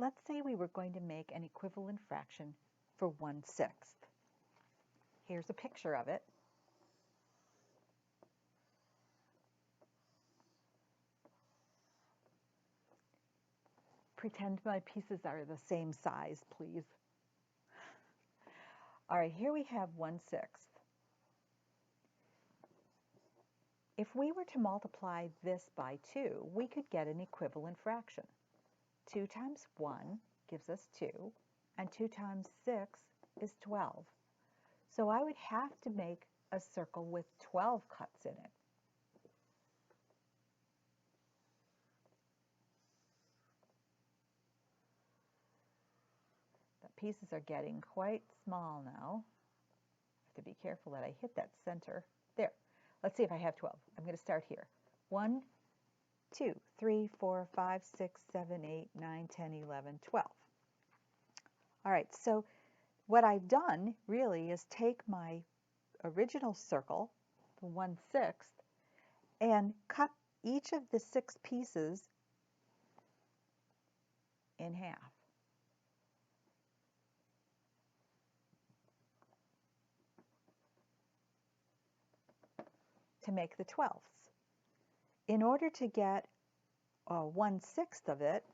Let's say we were going to make an equivalent fraction for 1/6. Here's a picture of it. Pretend my pieces are the same size, please. All right, here we have 1/6. If we were to multiply this by 2, we could get an equivalent fraction. 2 times 1 gives us 2, and 2 times 6 is 12. So I would have to make a circle with 12 cuts in it. The pieces are getting quite small now. I have to be careful that I hit that center. There. Let's see if I have 12. I'm going to start here. 1, 2, 3, 4, 5, 6, 7, 8, 9, 10, 11, 12. All right, so what I've done really is take my original circle, the 1/6, and cut each of the 6 pieces in half. To make the 12ths. In order to get 1/6 of it,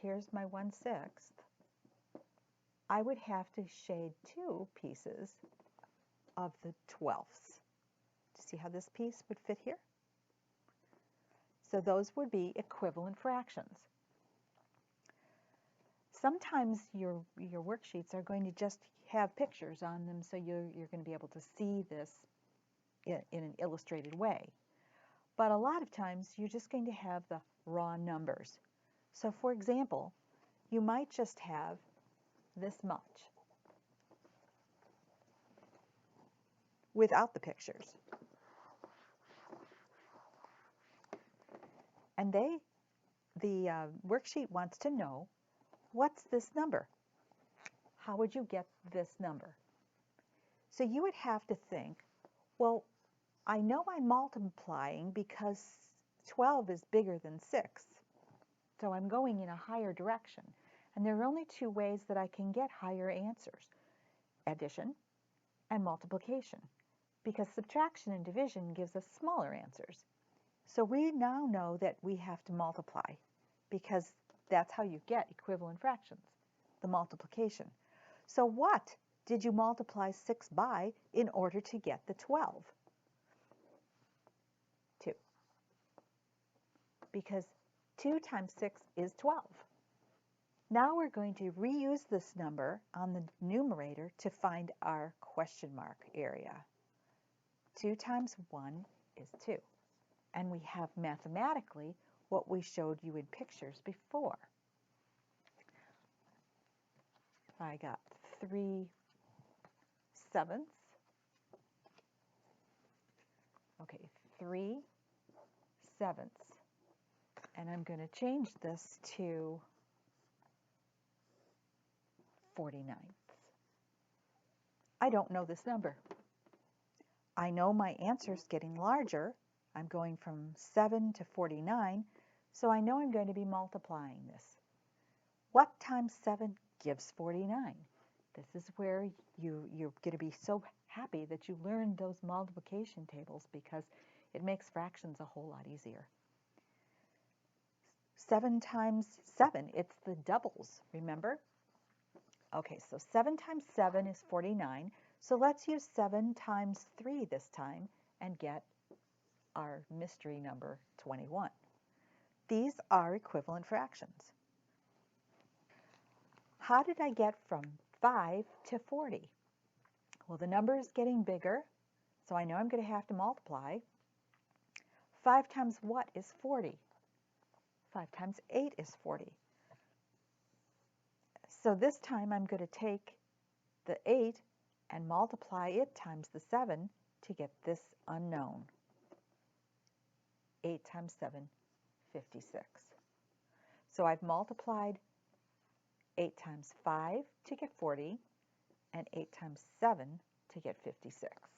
here's my 1/6, I would have to shade 2 pieces of the 12ths. See how this piece would fit here? So those would be equivalent fractions. Sometimes your worksheets are going to just have pictures on them, so you're going to be able to see this in an illustrated way. But a lot of times you're just going to have the raw numbers. So for example, you might just have this much without the pictures. And the worksheet wants to know, what's this number? How would you get this number? So you would have to think, well, I know I'm multiplying because 12 is bigger than 6. So I'm going in a higher direction. And there are only 2 ways that I can get higher answers: addition and multiplication, because subtraction and division gives us smaller answers. So we now know that we have to multiply, because that's how you get equivalent fractions, the multiplication. So what did you multiply 6 by in order to get the 12? 2. Because 2 times 6 is 12. Now we're going to reuse this number on the numerator to find our question mark area. 2 times 1 is 2. And we have mathematically what we showed you in pictures before. I got 3/7. Okay, 3/7. And I'm going to change this to 49. I don't know this number. I know my answer is getting larger. I'm going from 7 to 49, so I know I'm going to be multiplying this. What times 7 gives 49? This is where you're going to be so happy that you learned those multiplication tables, because it makes fractions a whole lot easier. 7 times 7, it's the doubles, remember? Okay, so 7 times 7 is 49. So let's use 7 times 3 this time and get our mystery number 21. These are equivalent fractions. How did I get from 5 to 40? Well, the number is getting bigger, so I know I'm going to have to multiply. 5 times what is 40? 5 times 8 is 40. So this time I'm going to take the 8 and multiply it times the 7 to get this unknown. 8 times 7, 56. So I've multiplied 8 times 5 to get 40 and 8 times 7 to get 56.